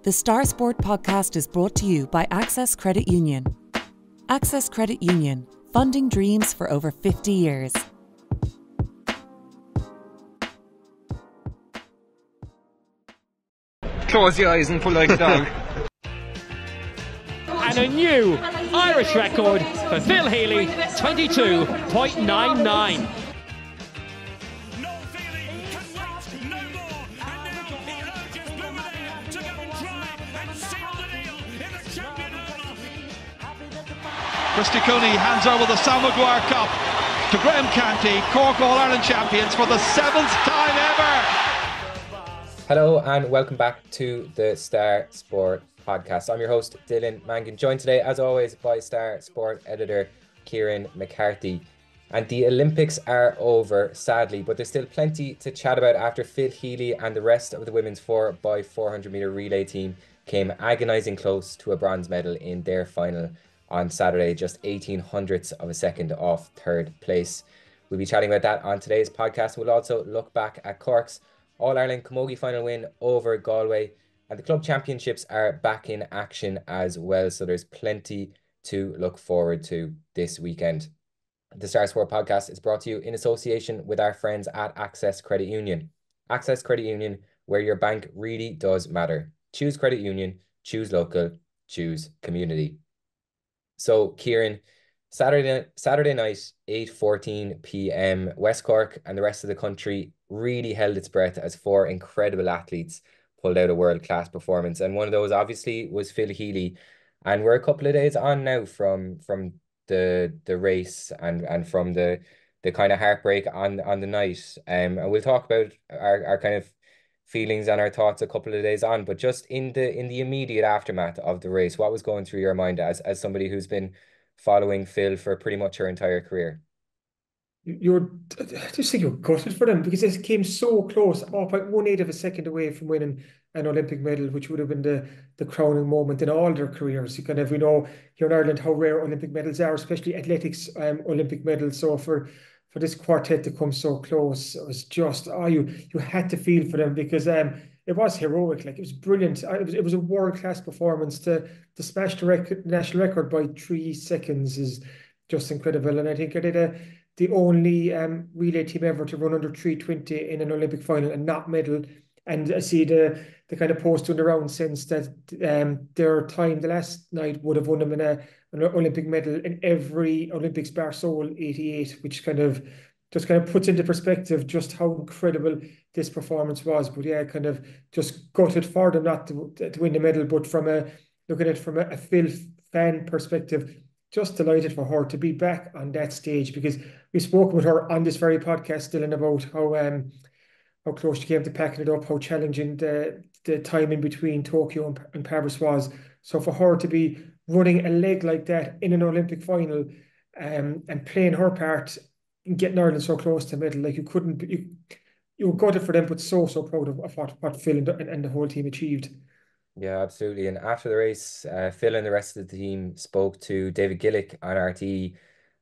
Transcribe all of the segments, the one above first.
The Star Sport podcast is brought to you by Access Credit Union. Access Credit Union, funding dreams for over 50 years. Close your eyes and pull like a dog. And a new Irish record for Phil Healy, 22.99. Christy Cooney hands over the Sam Maguire Cup to Graham Canty, Cork All-Ireland champions for the 7th time ever. Hello and welcome back to the Star Sport podcast. I'm your host, Dylan Mangan, joined today as always by Star Sport editor Kieran McCarthy. And the Olympics are over, sadly, but there's still plenty to chat about after Phil Healy and the rest of the women's 4x400 metre relay team came agonising close to a bronze medal in their final on Saturday, just 18 hundredths of a second off third place. We'll be chatting about that on today's podcast. We'll also look back at Cork's All-Ireland Camogie final win over Galway, and the club championships are back in action as well, so there's plenty to look forward to this weekend. The Star Sport podcast is brought to you in association with our friends at Access Credit Union. Access Credit Union, where your bank really does matter. Choose credit union, choose local, choose community. So, Kieran, Saturday night, 8:14 p.m, West Cork and the rest of the country really held its breath as four incredible athletes pulled out a world-class performance. And one of those, obviously, was Phil Healy. And we're a couple of days on now from the race and from the kind of heartbreak on the night. And we'll talk about our kind of feelings and our thoughts a couple of days on, but just in the immediate aftermath of the race, what was going through your mind as somebody who's been following Phil for pretty much her entire career? I just think you're gutted for them because it came so close, about 1/8 of a second away from winning an Olympic medal, which would have been the crowning moment in all their careers. We know here in Ireland how rare Olympic medals are, especially athletics Olympic medals. So for this quartet to come so close, it was just you had to feel for them because it was heroic. Like, it was brilliant. It was a world-class performance. To smash the national record by 3 seconds is just incredible. And I think they're the only relay team ever to run under 3:20 in an Olympic final and not medal. And I see the kind of post on the round sense that their time the last night would have won them an Olympic medal in every Olympics bar Seoul 88, which kind of puts into perspective just how incredible this performance was. But yeah, kind of just gutted for them not to win the medal, but looking at it from a Phil fan perspective, just delighted for her to be back on that stage, because we've spoken with her on this very podcast, Dylan, about how close she came to packing it up, how challenging the time in between Tokyo and Paris was. So for her to be running a leg like that in an Olympic final and playing her part and getting Ireland so close to medal, like you were gutted for them, but so proud of what Phil and the whole team achieved. Yeah, absolutely. And after the race, Phil and the rest of the team spoke to David Gillick on RTE.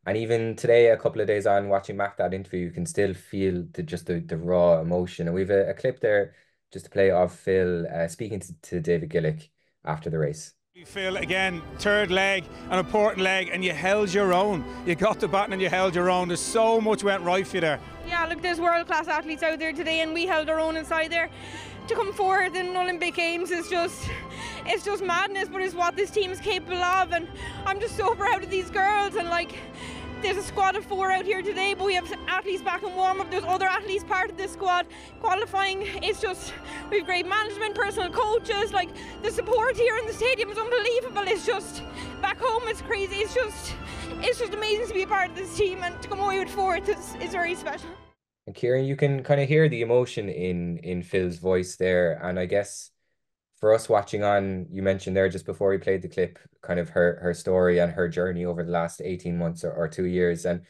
And even today, a couple of days on, watching back that interview, you can still feel the raw emotion. And we've a clip there just to play of Phil speaking to David Gillick after the race. Phil, again, third leg, an important leg, and you held your own. You got the baton and you held your own. There's so much went right for you there. Yeah, look, there's world-class athletes out there today, and we held our own inside there. To come forward in Olympic Games is just madness, but it's what this team is capable of, and I'm just so proud of these girls. And like, there's a squad of 4 out here today, but we have athletes back in warm-up. There's other athletes part of this squad qualifying. It's just, we have great management, personal coaches. Like, the support here in the stadium is unbelievable. It's just, back home it's crazy. It's just amazing to be a part of this team, and to come away with 4th is very special. And Kieran, you can kind of hear the emotion in Phil's voice there. And I guess for us watching on, you mentioned there just before we played the clip, kind of her story and her journey over the last 18 months or 2 years. And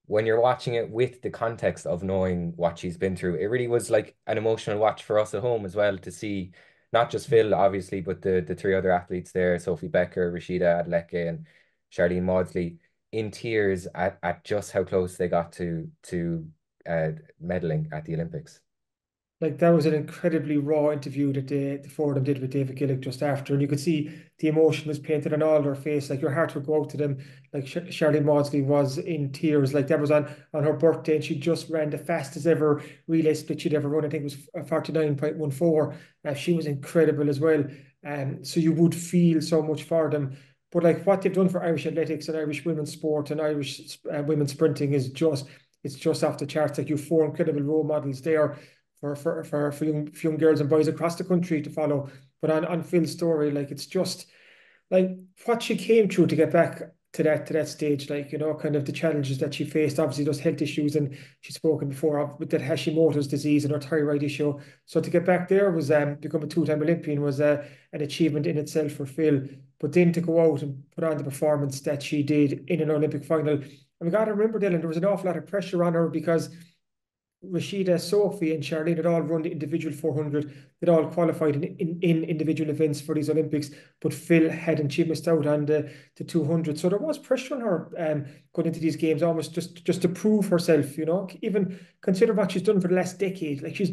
when you're watching it with the context of knowing what she's been through, it really was like an emotional watch for us at home as well, to see not just Phil, obviously, but the 3 other athletes there, Sophie Becker, Rashida Adleke and Charlene Maudsley, in tears at just how close they got to medaling at the Olympics. Like that was an incredibly raw interview that the four of them did with David Gillick just after, and you could see the emotion was painted on all their face. Like your heart would go out to them. Like Charlene Maudsley was in tears. Like that was on her birthday, and she just ran the fastest ever relay split she'd ever run. I think it was 49.14. She was incredible as well. So you would feel so much for them. But like what they've done for Irish athletics and Irish women's sport and Irish women's sprinting is just it's just off the charts. Like you have four incredible role models there for young girls and boys across the country to follow. But on Phil's story, like it's just like what she came through to get back to that stage, like, you know, kind of the challenges that she faced, obviously those health issues, and she's spoken before of with that Hashimoto's disease and her thyroid issue. So to get back there was become a two-time Olympian was an achievement in itself for Phil. But then to go out and put on the performance that she did in an Olympic final, and we got to remember, Dylan, there was an awful lot of pressure on her because Rashida, Sophie, and Charlene had all run the individual 400. They'd all qualified in individual events for these Olympics, but Phil hadn't. She missed out on the 200. So there was pressure on her going into these games, almost just to prove herself, you know, even consider what she's done for the last decade. Like she's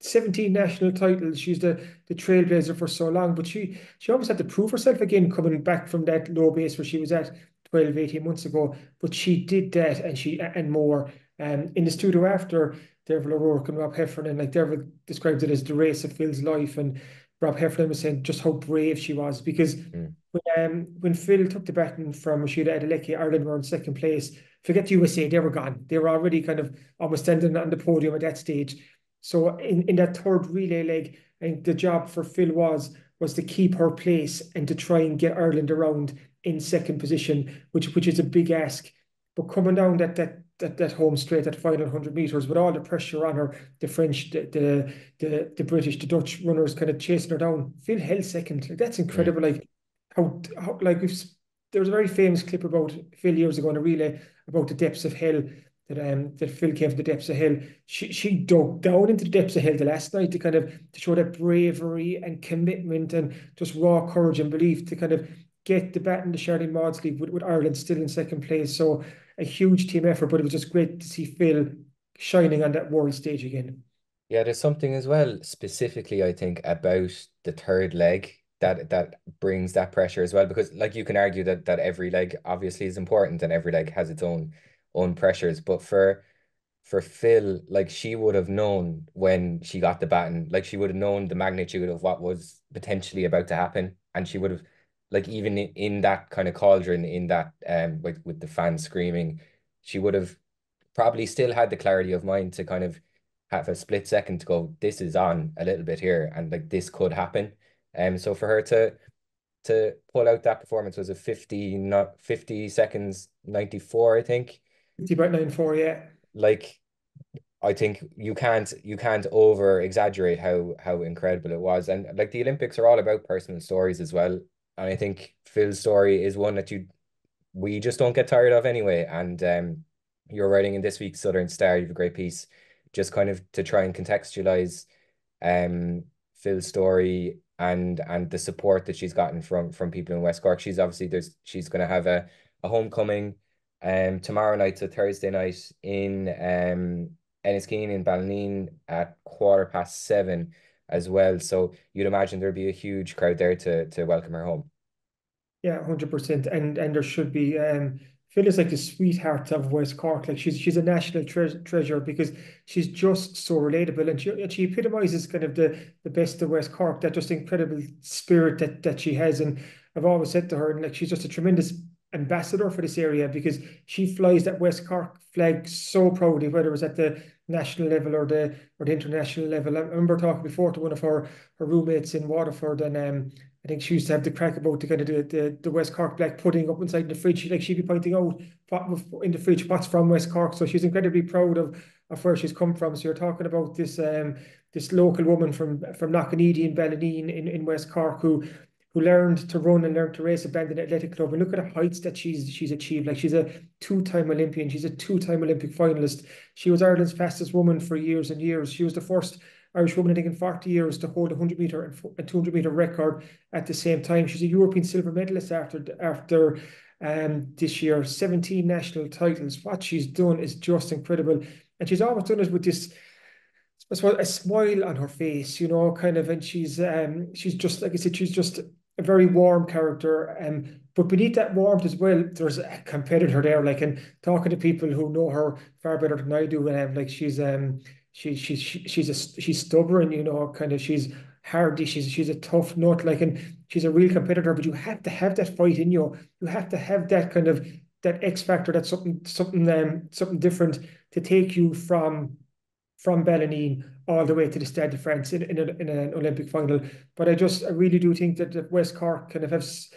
17 national titles. She's the trailblazer for so long, but she almost had to prove herself again coming back from that low base where she was at 12, 18 months ago. But she did that and more. In the studio after, Derval O'Rourke and Rob Heffernan, like Derval described it as the race of Phil's life, and Rob Heffernan was saying just how brave she was because when Phil took the baton from Rashida Adeleke, Ireland were in second place. Forget the USA, they were gone. They were already kind of almost standing on the podium at that stage. So in that third relay leg, I think the job for Phil was to keep her place and to try and get Ireland around in second position, which is a big ask. But coming down that home straight, that final 100 meters, with all the pressure on her, the French, the British, the Dutch runners kind of chasing her down. Phil held second. Like that's incredible. Like how like there was a very famous clip about Phil years ago in a relay about the depths of hell that Phil came from the depths of hell. She dug down into the depths of hell the last night to kind of to show that bravery and commitment and just raw courage and belief to kind of get the baton to Charlene Maudsley with Ireland still in second place. So a huge team effort, but it was just great to see Phil shining on that world stage again. Yeah, there's something as well, specifically, I think, about the third leg that brings that pressure as well, because like you can argue that every leg obviously is important and every leg has its own pressures, but for Phil, like she would have known when she got the baton, like she would have known the magnitude of what was potentially about to happen, and she would have, like, even in that kind of cauldron, in that with the fans screaming, she would have probably still had the clarity of mind to kind of have a split second to go, this is on a little bit here, and like this could happen. So for her to pull out that performance was a 50 seconds 94, I think. 50.94, yeah. Like, I think you can't over exaggerate how incredible it was. And like the Olympics are all about personal stories as well. And I think Phil's story is one that we just don't get tired of anyway. And you're writing in this week's Southern Star, you have a great piece just kind of to try and contextualize Phil's story and the support that she's gotten from people in West Cork. She's going to have a homecoming tomorrow night, so Thursday night, in Enniskeane in Ballineen at 7:15 as well. So you'd imagine there'd be a huge crowd there to welcome her home. Yeah, 100%. And there should be Phil is like the sweetheart of West Cork. Like she's a national treasure because she's just so relatable, and she epitomizes kind of the best of West Cork, that just incredible spirit that she has. And I've always said to her, and like she's just a tremendous ambassador for this area because she flies that West Cork flag so proudly, whether it's at the national level or the international level. I remember talking before to one of her roommates in Waterford, and I think she used to have the crack about the kind of the West Cork black pudding up inside the fridge. Like she'd be pointing out in the fridge what's from West Cork. So she's incredibly proud of where she's come from. So you're talking about this this local woman from Knocknaneedy in Ballineen in West Cork who learned to run and learned to race at Bandon Athletic Club. And look at the heights that she's achieved. Like she's a two-time Olympian. She's a two-time Olympic finalist. She was Ireland's fastest woman for years and years. She was the first Irish woman, I think, in 40 years to hold a 100-meter and 200-meter record at the same time. She's a European silver medalist after this year. 17 national titles. What she's done is just incredible. And she's always done it with this I suppose a smile on her face, kind of, and she's just, like I said, she's just a very warm character. But beneath that warmth as well, there's a competitor there. Like, and talking to people who know her far better than I do, like she's stubborn, kind of, she's hardy, she's a tough nut, like, and she's a real competitor. But you have to have that fight in you. You have to have that kind of that X factor, that's something different to take you from Ballineen all the way to the Stade de France in an Olympic final. But I really do think that West Cork kind of has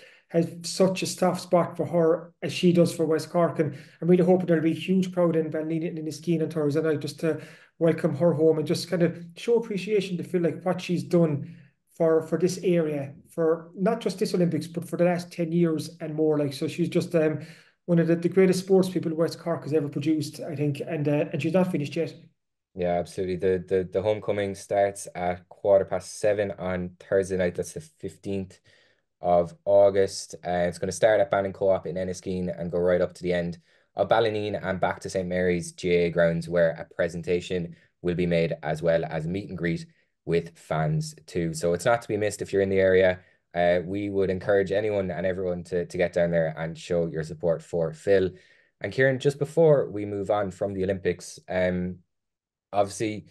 such a soft spot for her as she does for West Cork. And I'm really hoping there'll be a huge crowd in Ballineen and Enniskeane on Thursday night just to welcome her home and just kind of show appreciation to feel like what she's done for this area, for not just this Olympics, but for the last 10 years and more. Like, so she's just one of the greatest sports people West Cork has ever produced, I think, and she's not finished yet. Yeah, absolutely. The homecoming starts at 7:15 on Thursday night. That's the 15th of August. It's going to start at Bannon Co-op in Enniskeane and go right up to the end of Ballineen and back to St. Mary's GA grounds, where a presentation will be made, as well as a meet and greet with fans too. So it's not to be missed if you're in the area. We would encourage anyone and everyone to get down there and show your support for Phil. And Kieran, just before we move on from the Olympics, obviously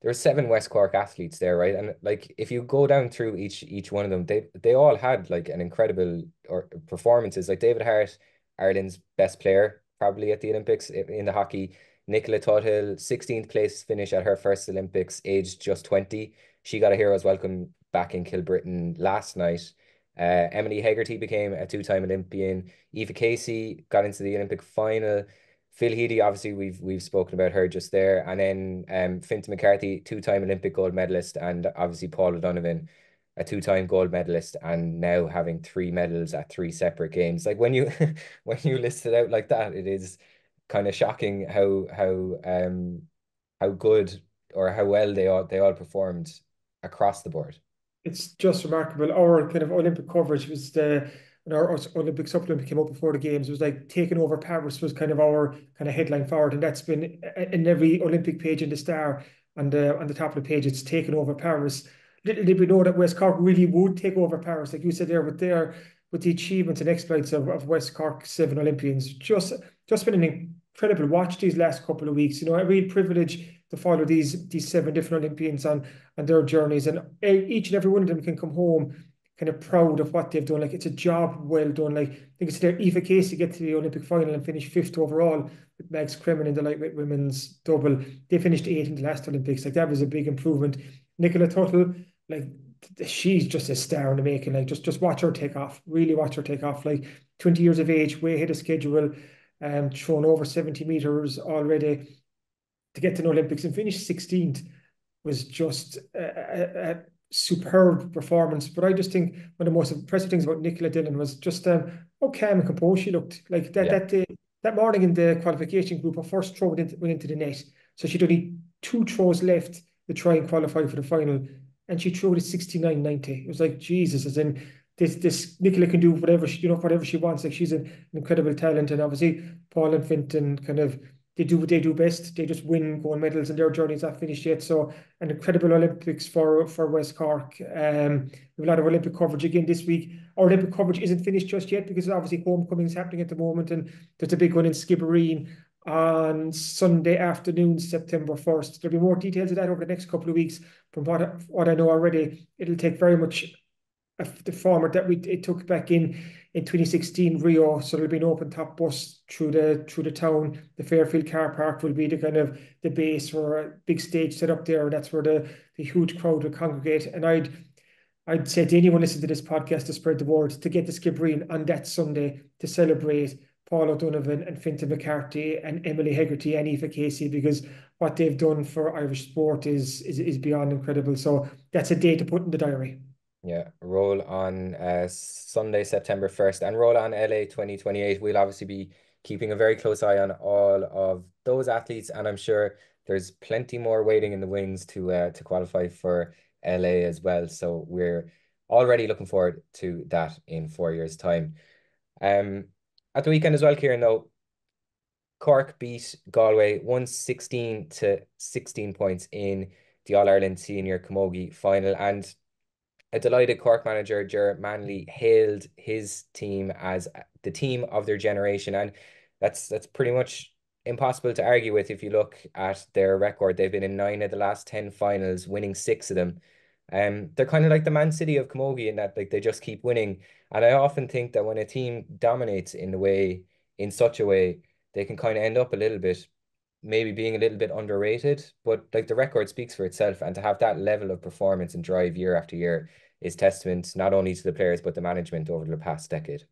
there are 7 West Cork athletes there, right? And like, if you go down through each one of them, they all had like an incredible or performances. Like David Hart, Ireland's best player probably at the Olympics in the hockey. Nicola Tuthill, 16th place finish at her first Olympics, aged just 20. She got a hero's welcome back in Kilbrittain last night. Emily Hegarty became a 2-time Olympian. Eva Casey got into the Olympic final. Phil Healy, obviously, we've spoken about her just there. And then Fintan McCarthy, 2-time Olympic gold medalist, and obviously Paul O'Donovan, a 2-time gold medalist, and now having 3 medals at 3 separate games. Like, when you when you list it out like that, it is kind of shocking how good or how well they all performed across the board. It's just remarkable. Our kind of Olympic coverage was when our Olympic supplement came up before the games. It was like taking over Paris was kind of our kind of headline forward, and that's been in every Olympic page in the Star on the top of the page. It's taken over Paris. Little did we know that West Cork really would take over Paris, like you said there, with the achievements and exploits of West Cork 7 Olympians. Just been an incredible watch these last couple of weeks. A real privilege to follow these 7 different Olympians on their journeys, and each and every one of them can come home kind of proud of what they've done. Like, it's a job well done. Like, I think it's there Eva Casey get to the Olympic final and finish 5th overall with Mags Cremen in the lightweight women's double. They finished 8th in the last Olympics. Like, that was a big improvement. Nicola Tuthill, like, she's just a star in the making. Like, just watch her take off. Really watch her take off. Like, 20 years of age, way ahead of schedule, thrown over 70 meters already to get to the Olympics and finish 16th was just a superb performance. But I just think one of the most impressive things about Nicola Dillon was just how calm and composed she looked. Like, that morning in the qualification group, her first throw went into the net. So she'd only 2 throws left to try and qualify for the final. And she threw it 69.90. It was like, Jesus, as in this Nicola can do whatever she wants. Like, she's an incredible talent. And obviously Paul and Fintan kind of, they do what they do best. They just win gold medals, and their journey's not finished yet. So, an incredible Olympics for West Cork. We have a lot of Olympic coverage again this week. Our Olympic coverage isn't finished just yet because obviously homecoming is happening at the moment, and there's a big one in Skibbereen on Sunday afternoon, September 1st. There'll be more details of that over the next couple of weeks. From what I know already, it'll take very much the format that it took back in 2016 Rio. So there'll be an open top bus through the town. The Fairfield car park will be the kind of the base for a big stage set up there. That's where the huge crowd will congregate. And I'd say to anyone listening to this podcast to spread the word, to get to Skibbereen on that Sunday to celebrate Paul O'Donovan and Fintan McCarthy and Emily Hegarty and Eva Casey, because what they've done for Irish sport is beyond incredible. So that's a day to put in the diary. Yeah, roll on Sunday, September 1st, and roll on LA 2028. We'll obviously be keeping a very close eye on all of those athletes, and I'm sure there's plenty more waiting in the wings to qualify for LA as well. So we're already looking forward to that in 4 years' time. At the weekend as well, Kieran, though, Cork beat Galway 116 to 16 points in the All-Ireland Senior Camogie final. And a delighted Cork manager, Ger Manley, hailed his team as the team of their generation. And that's pretty much impossible to argue with if you look at their record. They've been in 9 of the last 10 finals, winning 6 of them. They're kind of like the Man City of Camogie in that like they just keep winning. And I often think that when a team dominates in such a way, they can kind of end up a little bit, maybe being a little bit underrated. But like the record speaks for itself, and to have that level of performance and drive year after year is testament not only to the players but the management over the past decade.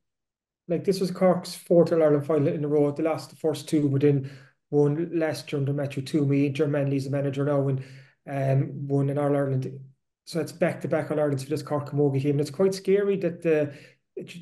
Like this was Cork's fourth All-Ireland final in a row. The first two within one last year under Matthew Toomey. Ger Manley's the manager now, and won an All-Ireland. So it's back-to-back All-Irelands for this Cork Camogie team. And it's quite scary that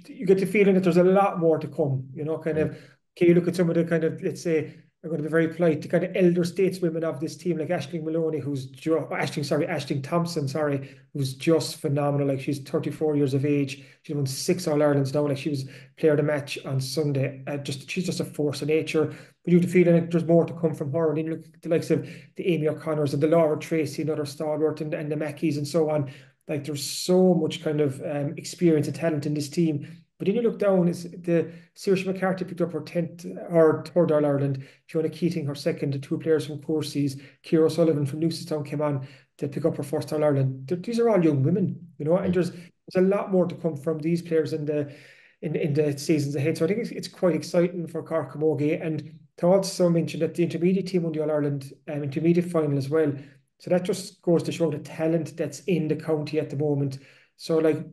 you get the feeling that there's a lot more to come. You know, kind of, okay, you look at some of the kind of, let's say, I'm going to be very polite, the kind of elder stateswomen of this team, like Aisling Maloney, Aisling Thompson, who's just phenomenal. Like she's 34 years of age. She's won 6 All-Irelands now. Like she was player of the match on Sunday. She's just a force of nature. But you have the feeling like there's more to come from her. And then you look at the likes of the Amy O'Connors and the Laura Tracy, another stalwart, and the Mackeys and so on. Like there's so much kind of experience and talent in this team. But then you look down, is the Saoirse McCarthy picked up her 10th or third All-Ireland, Fiona Keating her second, the 2 players from Courses, Ciara O'Sullivan from Newcestown came on to pick up her first All-Ireland. These are all young women, you know, and there's a lot more to come from these players in the seasons ahead. So I think it's quite exciting for Cork Camogie. And to also mention that the intermediate team won the All-Ireland intermediate final as well. So that just goes to show the talent that's in the county at the moment. So like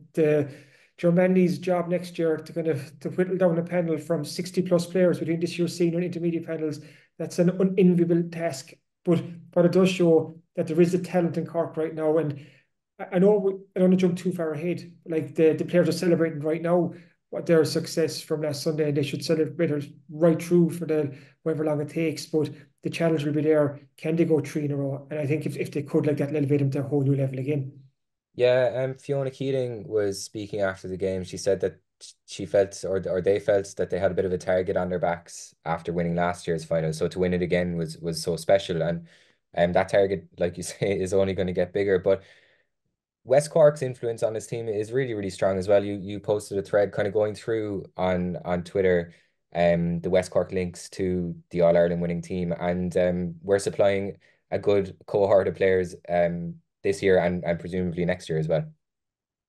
Ger Manley's job next year to whittle down a panel from 60 plus players between this year's senior and intermediate panels, that's an unenviable task. But it does show that there is a talent in Cork right now. And I know I don't want to jump too far ahead. Like the players are celebrating right now what their success from last Sunday, and they should celebrate it right through for the however long it takes. But the challenge will be there. Can they go 3 in a row? And I think if they could, like that, elevate them to a whole new level again. Yeah, Fiona Keating was speaking after the game. She said that she felt, or they felt, that they had a bit of a target on their backs after winning last year's final. So to win it again was so special, and that target, like you say, is only going to get bigger. But West Cork's influence on this team is really, really strong as well. You posted a thread kind of going through on Twitter, the West Cork links to the All Ireland winning team, and we're supplying a good cohort of players this year and presumably next year as well.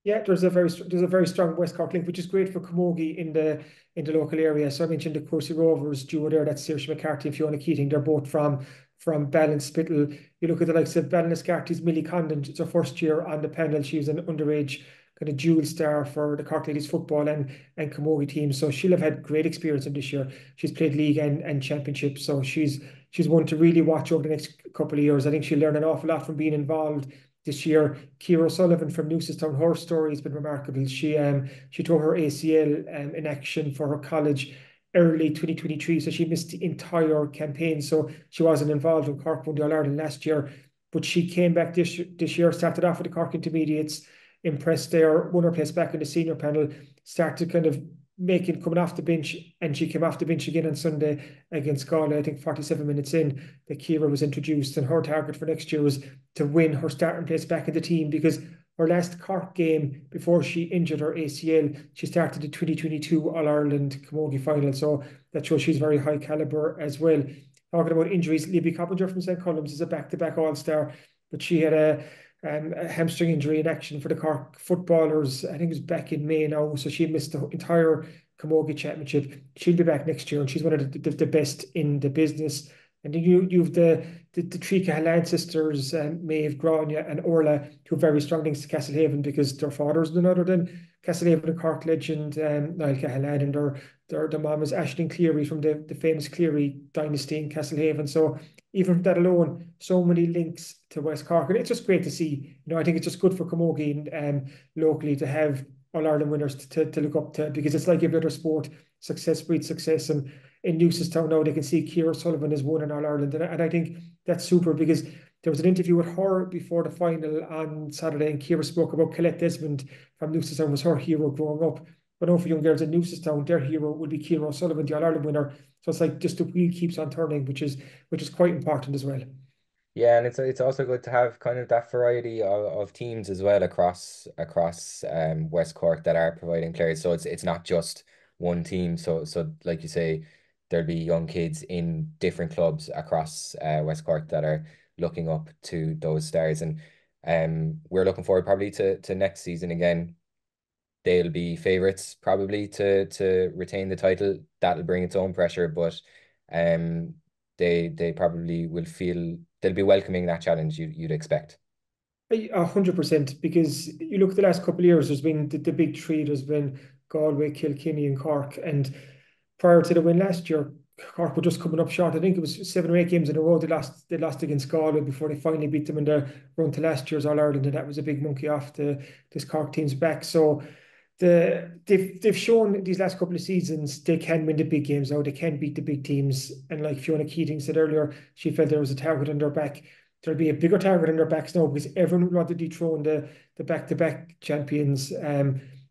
Yeah, there's a very strong West Cork link, which is great for Camogie in the local area. So I mentioned the Courcy Rovers duo there, that's Saoirse McCarthy and Fiona Keating. They're both from Ballinspittle. You look at the likes of Ballinascarty's Millie Condon. It's her first year on the panel. She was an underage kind of dual star for the Cork Ladies football and Camogie team. So she'll have had great experience in this year. She's played league and championship. So she's one to really watch over the next couple of years. I think she'll learn an awful lot from being involved this year. Ciara O'Sullivan from Newcestown, her story has been remarkable. She tore her ACL in action for her college early 2023, so she missed the entire campaign. So she wasn't involved in Cork won the All-Ireland last year, but she came back this year, started off with the Cork Intermediates, impressed there, won her place back in the senior panel, started kind of coming off the bench, and she came off the bench again on Sunday against Galway. I think 47 minutes in that Ciara was introduced, and her target for next year was to win her starting place back in the team, because her last Cork game before she injured her ACL, she started the 2022 All-Ireland Camogie final. So that shows she's very high calibre as well. Talking about injuries, Libby Coppinger from St. Columb's is a back-to-back All-Star, but she had a hamstring injury in action for the Cork footballers. I think it was back in May now, so she missed the entire Camogie championship. She'll be back next year, and she's one of the best in the business. And then you've the three Cahalan sisters, Maeve, Grania and Orla, who have very strong links to Castlehaven because their father's none other than Castlehaven and Cork legend, Niall Cahalan, and their mom is Aisling Cleary from the famous Cleary dynasty in Castlehaven. So even from that alone, so many links to West Cork. And it's just great to see. You know, I think it's just good for Camogie and locally to have All-Ireland winners to look up to, because it's like every other sport, success breeds success. And in Newcestown now, they can see Ciara Sullivan has won in All-Ireland. And I think that's super, because there was an interview with her before the final on Saturday, and Ciara spoke about Colette Desmond from Newcestown was her hero growing up. But now for young girls in Newcestown, their hero would be Ciara Sullivan, the All-Ireland winner. So it's like just the wheel keeps on turning, which is quite important as well. Yeah, and it's also good to have kind of that variety of teams as well across West Cork that are providing players. So it's not just one team. So like you say, there'll be young kids in different clubs across West Cork that are looking up to those stars, and we're looking forward probably to next season again. They'll be favourites probably to retain the title. That'll bring its own pressure, but um they probably will feel they'll be welcoming that challenge you'd expect. 100%, because you look at the last couple of years, there's been the big three. There's been Galway, Kilkenny, and Cork. And prior to the win last year, Cork were just coming up short. I think it was 7 or 8 games in a row they lost against Galway before they finally beat them in the run to last year's All Ireland, and that was a big monkey off this Cork team's back. So they've shown these last couple of seasons they can win the big games now. They can beat the big teams. And like Fiona Keating said earlier, she felt there was a target on their back. There'll be a bigger target on their backs now because everyone would want to dethrone the back-to-back champions.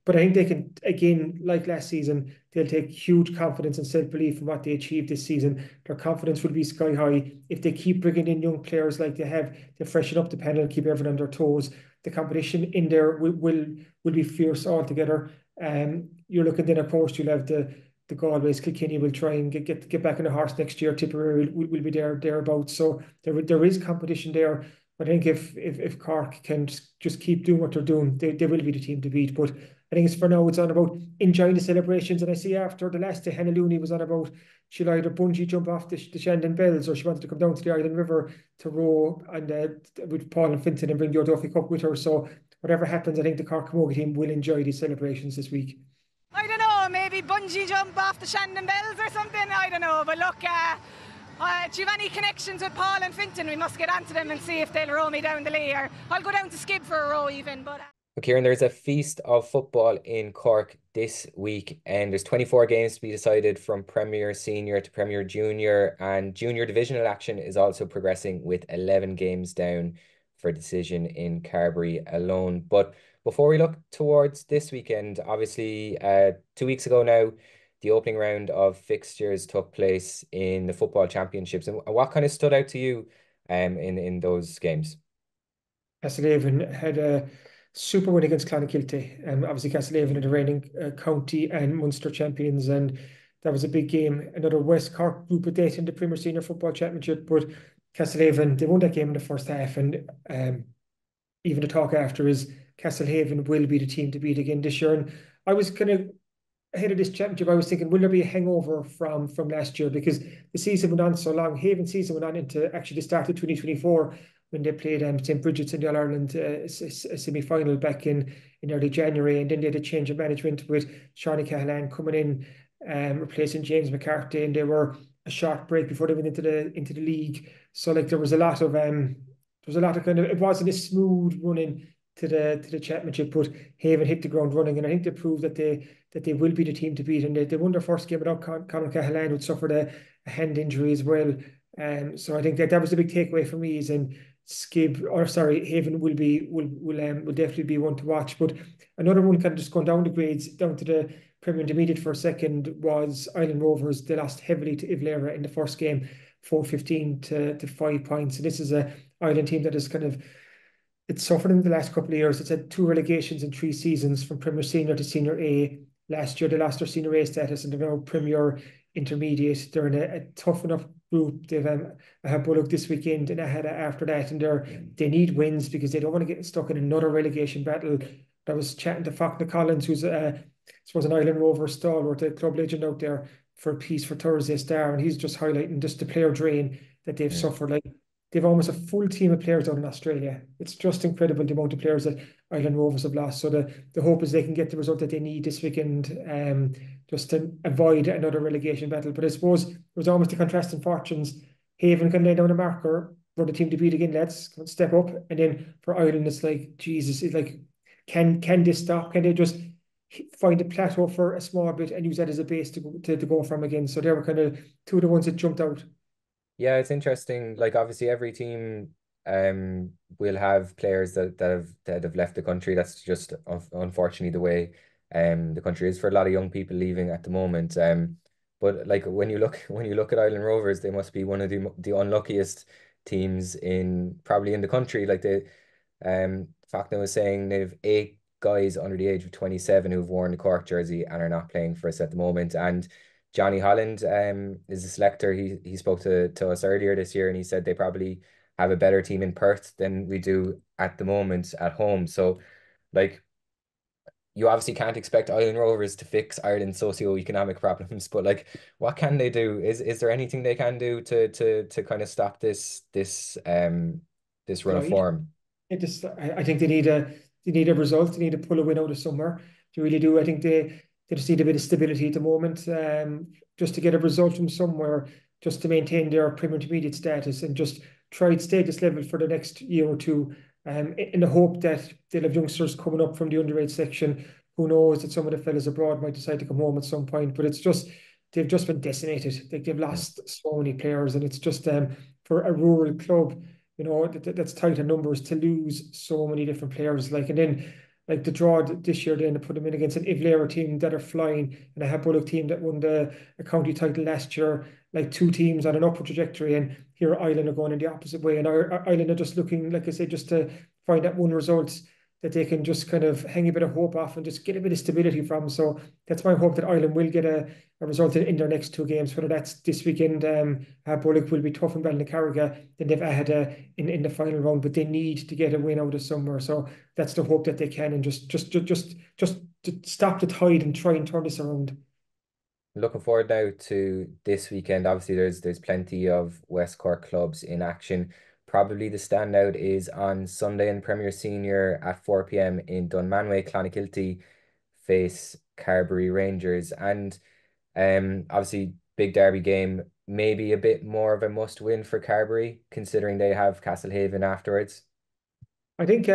But I think they can, again, like last season, they'll take huge confidence and self-belief in what they achieved this season. Their confidence will be sky high. If they keep bringing in young players like they have, they freshen up the panel, keep everyone on their toes. The competition in there will be fierce altogether. You're looking then, of course, you'll have the Galways. Kilkenny will try and get back on the horse next year. Tipperary will be thereabouts. So there is competition there. But I think if Cork can just keep doing what they're doing, they will be the team to beat. But I think for now it's on about enjoying the celebrations. And I see after the last day, Hannah Looney was on about she'll either bungee jump off the Shandon Bells, or she wanted to come down to the Island River to row and with Paul and Finton and bring the O'Duffy Cup with her. So whatever happens, I think the Cork Camogie team will enjoy these celebrations this week. I don't know, maybe bungee jump off the Shandon Bells or something, I don't know. But look, do you have any connections with Paul and Finton? We must get onto them and see if they'll row me down the Lee, or I'll go down to Skib for a row even. But Kieran, there's a feast of football in Cork this week, and there's 24 games to be decided from Premier Senior to Premier Junior, and Junior divisional action is also progressing with 11 games down for decision in Carbery alone. But before we look towards this weekend, obviously 2 weeks ago now, the opening round of fixtures took place in the football championships. And what kind of stood out to you in those games? Castlehaven had a super win against Clonakilty. Obviously Castlehaven are the reigning county and Munster champions, and that was a big game. Another West Cork group of death in the Premier Senior Football Championship, but Castlehaven, they won that game in the first half, and even the talk after is Castlehaven will be the team to beat again this year. And I was kind of ahead of this championship, I was thinking, will there be a hangover from last year? Because the season went on so long. Haven season went on into actually the start of 2024 when they played St. Bridget's in the All-Ireland semi-final back in early January. And then they had a change of management with Shawnee Cahalan coming in, replacing James McCarthy, and they were a short break before they went into the league. So like there was a lot of kind of, it wasn't a smooth running to the championship, but Haven hit the ground running, and I think they proved that they will be the team to beat. And they won their first game without Conor Cahalan, who suffered a hand injury as well. So I think that was the big takeaway for me, is in Haven will definitely be one to watch. But another one kind of just going down the grades, down to the Premier Intermediate for a second, was Island Rovers. They lost heavily to Ivlera in the first game, 4-15 to 5 points. And this is a Ireland team that is kind of, it's suffered in the last couple of years. It's had 2 relegations in 3 seasons from Premier Senior to Senior A. Last year they lost their Senior A status, and they're now Premier Intermediate. They're in a tough enough group. They've Bullock this weekend and Ahada after that, and they need wins because they don't want to get stuck in another relegation battle. I was chatting to Faulkner Collins, who's suppose an Island Rover stalwart, a club legend out there, for a piece for Thursday Star, and he's just highlighting just the player drain that they've suffered. Like, they've almost a full team of players out in Australia. It's just incredible the amount of players that Island Rovers have lost. So the hope is they can get the result that they need this weekend, just to avoid another relegation battle. But I suppose it was almost a contrasting fortunes. Haven can lay down a marker for the team to beat again. Let's step up. And then for Ireland, it's like, Jesus, it's like, can they stop? Can they just find a plateau for a small bit and use that as a base to go from again? So they were kind of 2 of the ones that jumped out. Yeah, it's interesting. Like, obviously every team will have players that have left the country. That's just unfortunately the way the country is for a lot of young people leaving at the moment. But like when you look at Island Rovers, they must be one of the unluckiest teams in probably in the country. Like Fakna was saying, they've 8 guys under the age of 27 who've worn the Cork jersey and are not playing for us at the moment. And Johnny Holland is a selector. He spoke to us earlier this year, and he said they probably have a better team in Perth than we do at the moment at home. So, like, you obviously can't expect Island Rovers to fix Ireland's socio-economic problems, but like, what can they do? Is there anything they can do to kind of stop this run of Right. form? I think they need a result. They need to pull a win out of somewhere. They really do. I think they just need a bit of stability at the moment, just to get a result from somewhere, just to maintain their Premier Intermediate status and just try to stay at this level for the next year or two. In the hope that they'll have youngsters coming up from the underage section. Who knows that some of the fellas abroad might decide to come home at some point. But they've just been decimated. Like, they've lost so many players, and it's just for a rural club, that's tight in numbers, to lose so many different players. Like, and then like the draw this year, then to put them in against an Ivlera team that are flying, and a Habullock team that won a county title last year. Like, two teams on an upward trajectory, and here Ireland are going in the opposite way. And Ireland are just looking, like I said, just to find that one result that they can just kind of hang a bit of hope off and just get a bit of stability from. So that's my hope, that Ireland will get a result in their next 2 games, whether that's this weekend. Bullock will be tough in Ballineen than they've had in the final round, but they need to get a win out of somewhere. So that's the hope, that they can, and just to stop the tide and try and turn this around. Looking forward now to this weekend. Obviously, there's plenty of West Cork clubs in action. Probably the standout is on Sunday in Premier Senior at 4 p.m. in Dunmanway. Clonakilty face Carbery Rangers, and obviously big derby game. Maybe a bit more of a must win for Carbery, considering they have Castlehaven afterwards. I think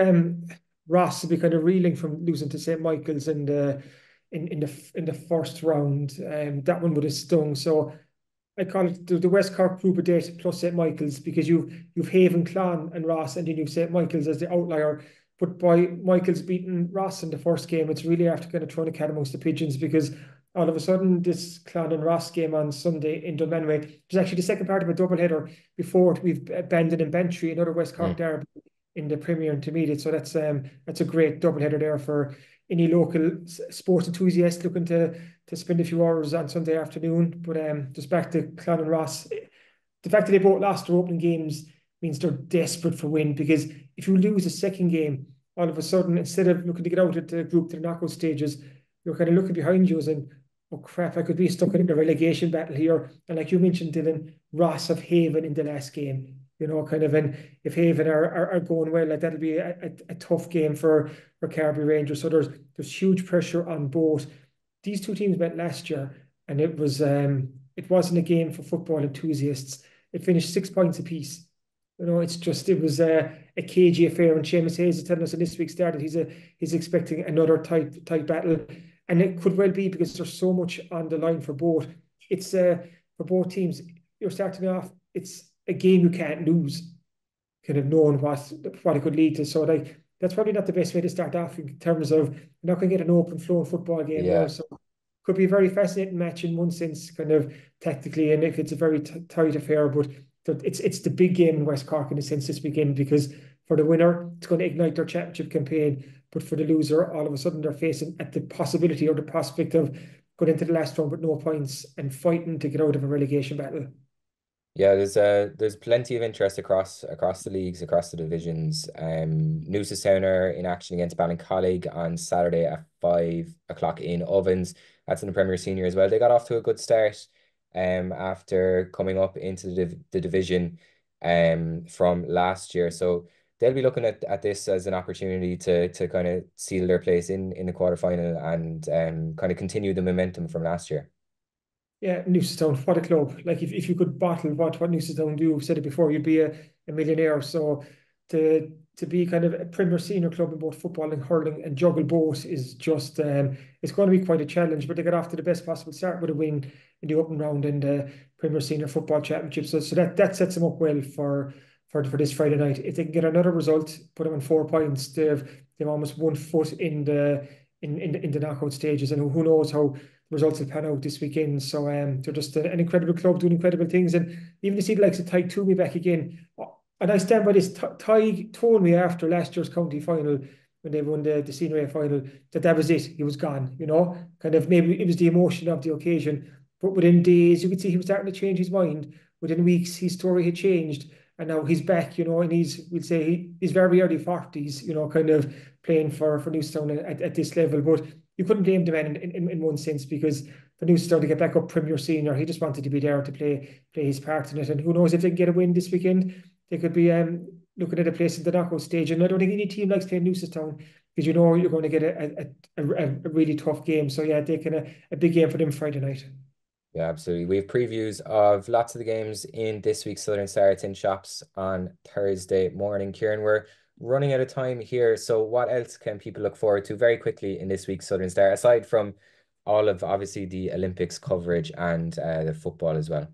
Ross will be kind of reeling from losing to St. Michael's in the first round. That one would have stung. So I call it the West Cork group of date plus St. Michael's, because you've Haven, Clon and Ross, and then you've St. Michael's as the outlier. But by Michael's beating Ross in the first game, it's really after kind of throwing a cat amongst the pigeons, because all of a sudden this Clon and Ross game on Sunday in Dunmanway is actually the second part of a doubleheader before we've Bandon and Bantry, another West Cork derby in the Premier Intermediate. So that's a great doubleheader there for any local sports enthusiast looking to spend a few hours on Sunday afternoon. But just back to Clon and Ross, the fact that they both lost their opening games means they're desperate for win, because if you lose a second game, all of a sudden, instead of looking to get out at the group to the knockout stages, you're kind of looking behind you and, oh crap, I could be stuck in the relegation battle here. And like you mentioned, Dylan, Ross have Haven in the last game. And if Haven are going well, like, that'll be a tough game for Carbery Rangers. So there's huge pressure on both. These two teams met last year, and it wasn't a game for football enthusiasts. It finished 6 points apiece. It was a cagey affair, and Seamus Hayes is telling us in this week's start that he's expecting another tight battle, and it could well be, because there's so much on the line for both. It's for both teams. You're starting off. It's a game you can't lose, kind of knowing what it could lead to. So that's probably not the best way to start off, in terms of you're not going to get an open flowing football game there. So could be a very fascinating match in one sense, kind of tactically, and if it's a very tight affair. But it's the big game in West Cork in a sense this weekend, because for the winner, it's going to ignite their championship campaign. But for the loser, all of a sudden they're facing at the possibility or the prospect of going into the last round with no points and fighting to get out of a relegation battle. Yeah, there's plenty of interest across the leagues, across the divisions. Newcestown are in action against Ballincollig on Saturday at 5 o'clock in Ovens. That's in the Premier Senior as well. They got off to a good start after coming up into the division from last year. So they'll be looking at this as an opportunity to kind of seal their place in the quarterfinal and kind of continue the momentum from last year. Yeah, Newcestown, what a club. Like, if you could bottle what Newcestown do, I've said it before, you'd be a millionaire. So to be kind of a Premier Senior club in both football and hurling and juggle both is just, it's going to be quite a challenge. But they got off to the best possible start with a win in the opening round in the Premier Senior Football Championship. So that sets them up well for this Friday night. If they can get another result, put them on 4 points, they've almost 1 foot in the knockout stages. And who knows how results will pan out this weekend. So they're just an incredible club doing incredible things. And even to see the likes of Tyke Toomey back again, And I stand by this. Ty told me after last year's county final, when they won the senior A final, that was it. He was gone, kind of maybe it was the emotion of the occasion. But within days, you could see he was starting to change his mind. Within weeks, his story had changed. And now he's back, and we'd say he's very early 40s, kind of playing for Newstown at this level. But you couldn't blame the man in one sense, because for Newstown to get back up Premier Senior, he just wanted to be there to play his part in it. And who knows if they can get a win this weekend. They could be looking at a place in the knockout stage. And I don't think any team likes playing Newcestown, because you're going to get a really tough game. So yeah, they can a big game for them Friday night. Yeah, absolutely. We have previews of lots of the games in this week's Southern Star. It's in shops on Thursday morning. Kieran, we're running out of time here. So what else can people look forward to very quickly in this week's Southern Star, aside from all of obviously the Olympics coverage and the football as well?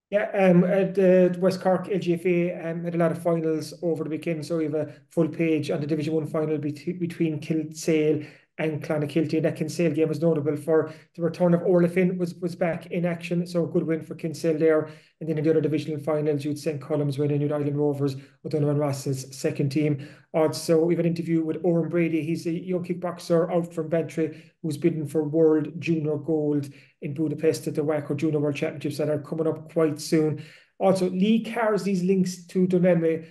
Yeah, at the West Cork LGFA had a lot of finals over the weekend, so we have a full page on the Division 1 final between Kilsale and Clonakilty. And that Kinsale game was notable for the return of Orla Finn was back in action, so a good win for Kinsale there. And then in the other divisional finals, you'd St. Colum's winning, you'd Island Rovers, O'Donovan Ross's second team. Also, we have an interview with Oren Brady. He's a young kickboxer out from Bantry who's bidding for World Junior Gold in Budapest at the WACO Junior World Championships that are coming up quite soon. Also, Lee Carsley's links to Dunmanway,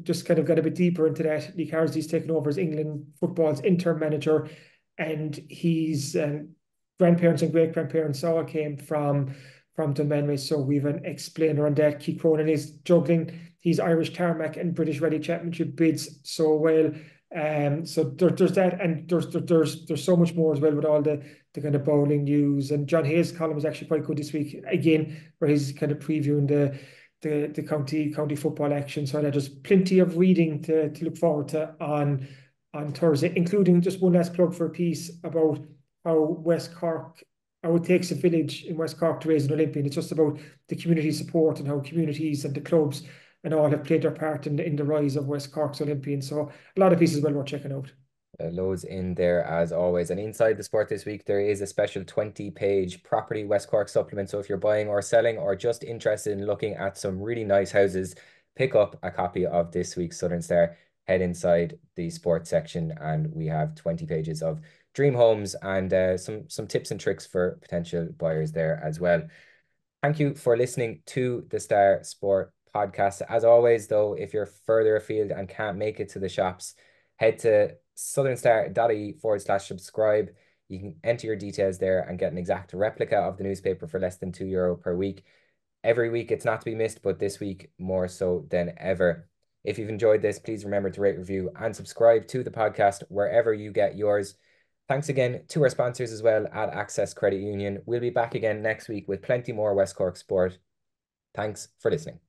just kind of got a bit deeper into that. Lee Carsley's taken over as England football's interim manager, and his grandparents and great-grandparents all came from Dunmanway. So we've an explainer on that. Keith Cronin is juggling his Irish Tarmac and British Rally Championship bids so well. So there's that, and there's so much more as well with all the kind of bowling news. And John Hayes' column was actually quite good this week again, where he's kind of previewing the county football action. So there's plenty of reading to look forward to on Thursday, including just one last plug for a piece about how West Cork, how it takes a village in West Cork to raise an Olympian. It's just about the community support and how communities and the clubs and all have played their part in the rise of West Cork's Olympians. So a lot of pieces well worth checking out. Loads in there as always. And inside the sport this week, there is a special 20-page property West Cork supplement. So if you're buying or selling or just interested in looking at some really nice houses, pick up a copy of this week's Southern Star, head inside the sports section, and we have 20 pages of dream homes and some tips and tricks for potential buyers there as well. Thank you for listening to the Star Sport podcast. As always, though, if you're further afield and can't make it to the shops, head to southernstar.ie/subscribe. You can enter your details there and get an exact replica of the newspaper for less than €2 per week. Every week it's not to be missed, but this week more so than ever. If you've enjoyed this, please remember to rate, review and subscribe to the podcast wherever you get yours. Thanks again to our sponsors as well at Access Credit Union. We'll be back again next week with plenty more West Cork sport. Thanks for listening.